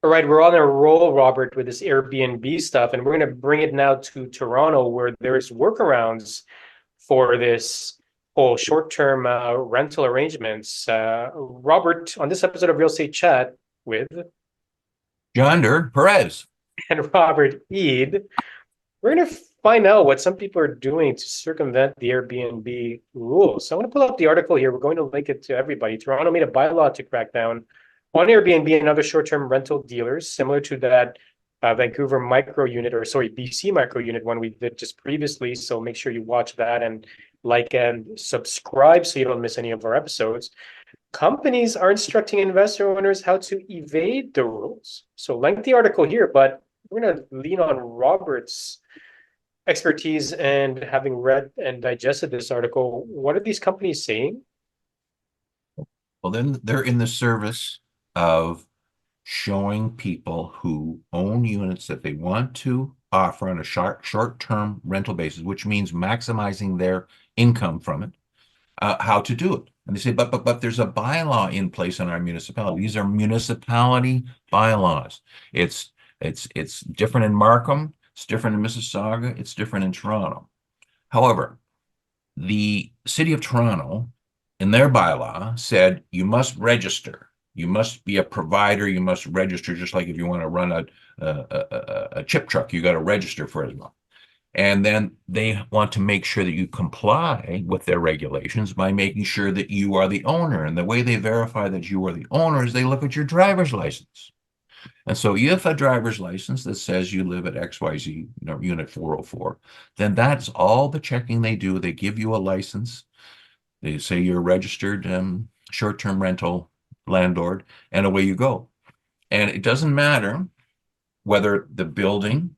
All right, we're on a roll, Robert, with this Airbnb stuff, and we're going to bring it now to Toronto, where there's workarounds for this whole short-term rental arrangements. Robert, on this episode of Real Estate Chat with Yonder, Perez. and Robert Eid, we're going to find out what some people are doing to circumvent the Airbnb rules. So I want to pull up the article here. We're going to link it to everybody. Toronto made a bylaw to crack down on Airbnb and other short-term rental dealers, similar to that Vancouver micro unit, or sorry, BC micro unit one we did just previously. So make sure you watch that and like and subscribe so you don't miss any of our episodes. Companies are instructing investor owners how to evade the rules. So lengthy article here, but we're going to lean on Robert's expertise and having read and digested this article. What are these companies saying? Well, then they're in the service of showing people who own units that they want to offer on a short-term rental basis, which means maximizing their income from it, how to do it. And they say, but there's a bylaw in place in our municipality. These are municipality bylaws. It's different in Markham, it's different in Mississauga, it's different in Toronto. However, the city of Toronto, in their bylaw, said you must register. You must be a provider. You must register, just like if you want to run a chip truck, you got to register for it as well. And then they want to make sure that you comply with their regulations by making sure that you are the owner. And the way they verify that you are the owner is they look at your driver's license. And so you have a driver's license that says you live at XYZ, unit 404, then that's all the checking they do. They give you a license. They say you're a registered short-term rental landlord, and away you go. And it doesn't matter whether the building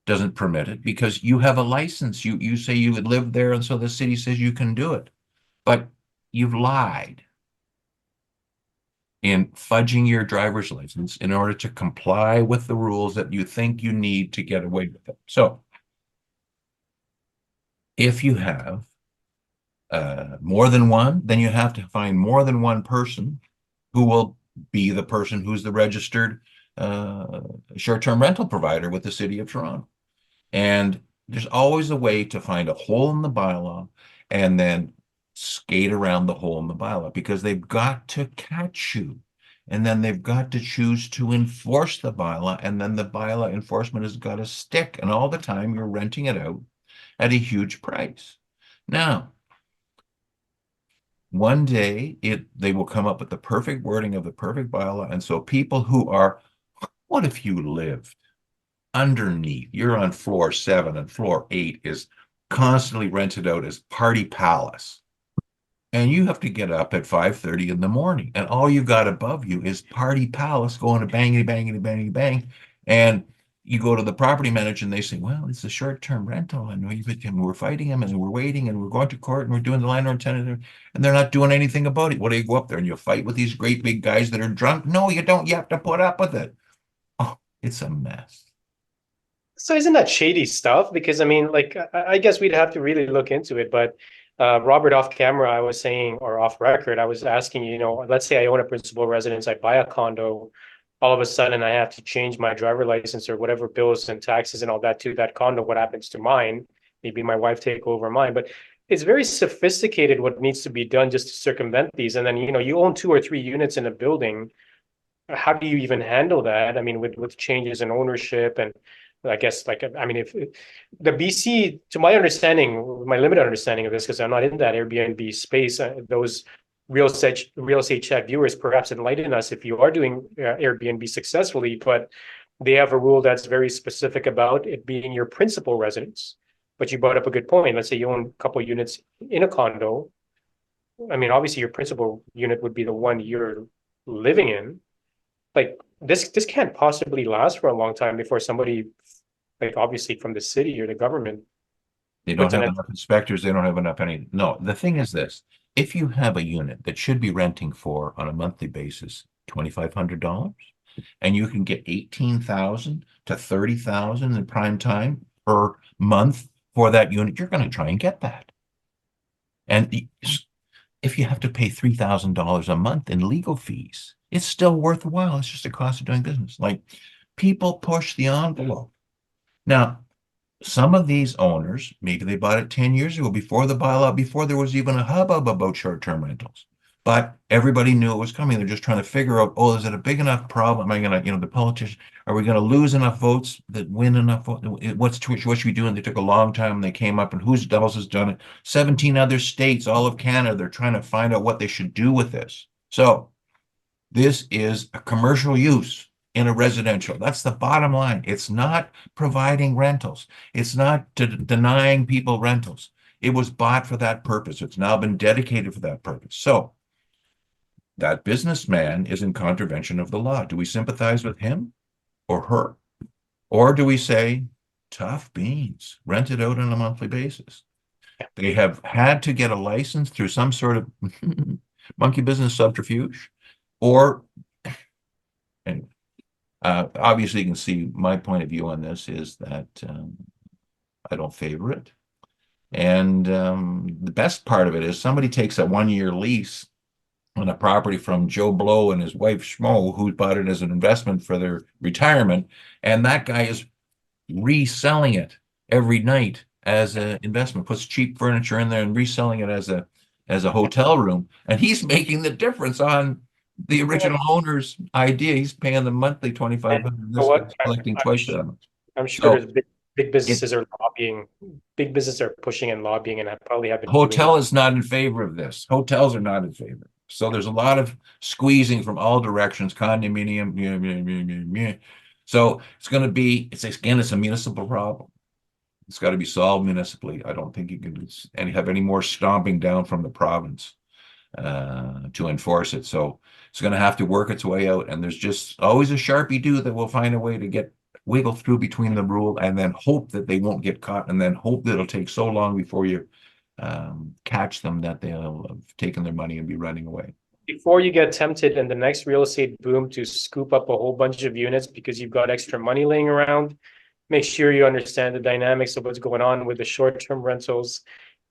doesn't permit it because you have a license. You say you would live there, and so the city says you can do it. But you've lied in fudging your driver's license in order to comply with the rules that you think you need to get away with it. So if you have more than one, then you have to find more than one person who will be the person who's the registered short-term rental provider with the city of Toronto. And there's always a way to find a hole in the bylaw and then skate around the hole in the bylaw because they've got to catch you. And then they've got to choose to enforce the bylaw, and then the bylaw enforcement has got to stick. And all the time you're renting it out at a huge price. Now, one day they will come up with the perfect wording of the perfect bylaw. And so people who are, what if you lived underneath? You're on floor 7 and floor 8 is constantly rented out as party palace. And you have to get up at 5:30 in the morning. And all you got above you is party palace going to bangity, bangity, bangity, bang. And you go to the property manager and they say, well, it's a short-term rental and we're fighting him and we're waiting and we're going to court and we're doing the landlord tenant and they're not doing anything about it. What do you go up there and you fight with these great big guys that are drunk? No, you don't. You have to put up with it. Oh, it's a mess. So isn't that shady stuff? Because I mean, like, I guess we'd have to really look into it. But Robert, off camera, I was saying, or off record, I was asking, let's say I own a principal residence, I buy a condo, all of a sudden I have to change my driver license or whatever bills and taxes and all that to that condo. What happens to mine? Maybe my wife take over mine, but it's very sophisticated what needs to be done just to circumvent these. And then, you own 2 or 3 units in a building. How do you even handle that? I mean, with changes in ownership and I guess like I mean, if the BC, to my understanding, my limited understanding of this, because I'm not in that Airbnb space, those real estate chat viewers perhaps enlighten us if you are doing Airbnb successfully, but they have a rule that's very specific about it being your principal residence. But you brought up a good point. Let's say you own a couple of units in a condo. I mean, obviously your principal unit would be the one you're living in. Like this can't possibly last for a long time before somebody, like obviously from the city or the government, They don't puts an have end. enough inspectors. They don't have enough anything. No, the thing is this. If you have a unit that should be renting for on a monthly basis, $2,500, and you can get 18,000 to 30,000 in prime time per month for that unit, you're going to try and get that. And if you have to pay $3,000 a month in legal fees it's still worthwhile. It's just a cost of doing business. Like people push the envelope. Now, some of these owners, maybe they bought it 10 years ago before the bylaw, before there was even a hubbub about short-term rentals. But everybody knew it was coming. They're just trying to figure out, oh, is it a big enough problem? Am I going to, the politician, are we going to lose enough votes that win enough votes? What should we do? And they took a long time and they came up and who else has done it? 17 other states, all of Canada, they're trying to find out what they should do with this. So this is a commercial use in a residential. That's the bottom line. It's not providing rentals. It's not denying people rentals. It was bought for that purpose. It's now been dedicated for that purpose. So that businessman is in contravention of the law. Do we sympathize with him or her? Or do we say, tough beans, rent it out on a monthly basis? They have had to get a license through some sort of monkey business subterfuge, or, and obviously you can see my point of view on this is that I don't favor it. And the best part of it is somebody takes a 1-year lease on a property from Joe Blow and his wife Schmo, who bought it as an investment for their retirement, and that guy is reselling it every night as an investment, puts cheap furniture in there and reselling it as a hotel room, and he's making the difference on the original owner's idea. He's paying the monthly And 2,500. you know This what? guy's collecting twice that much. I'm sure So there's big it businesses are lobbying, big businesses are pushing and lobbying, and I probably have been doing it. hotel is not in favor of this. Hotels are not in favor. So there's a lot of squeezing from all directions, condominium. So it's going to be, it's again, it's a municipal problem. It's got to be solved municipally. I don't think you can have any more stomping down from the province to enforce it. So it's going to have to work its way out. And there's just always a Sharpie do that will find a way to get wiggle through between the rule and then hope that they won't get caught and then hope that it'll take so long before you catch them that they'll have taken their money and be running away. Before you get tempted in the next real estate boom to scoop up a whole bunch of units because you've got extra money laying around, make sure you understand the dynamics of what's going on with the short-term rentals,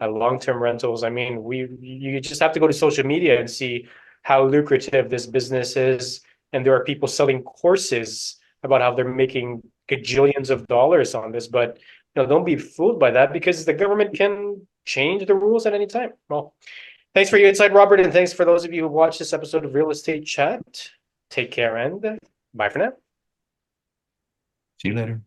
long-term rentals. I mean, you just have to go to social media and see how lucrative this business is. And there are people selling courses about how they're making gajillions of dollars on this. But don't be fooled by that because the government can change the rules at any time. Well, thanks for your insight, Robert, and thanks for those of you who watched this episode of Real Estate Chat. Take care and bye for now. See you later.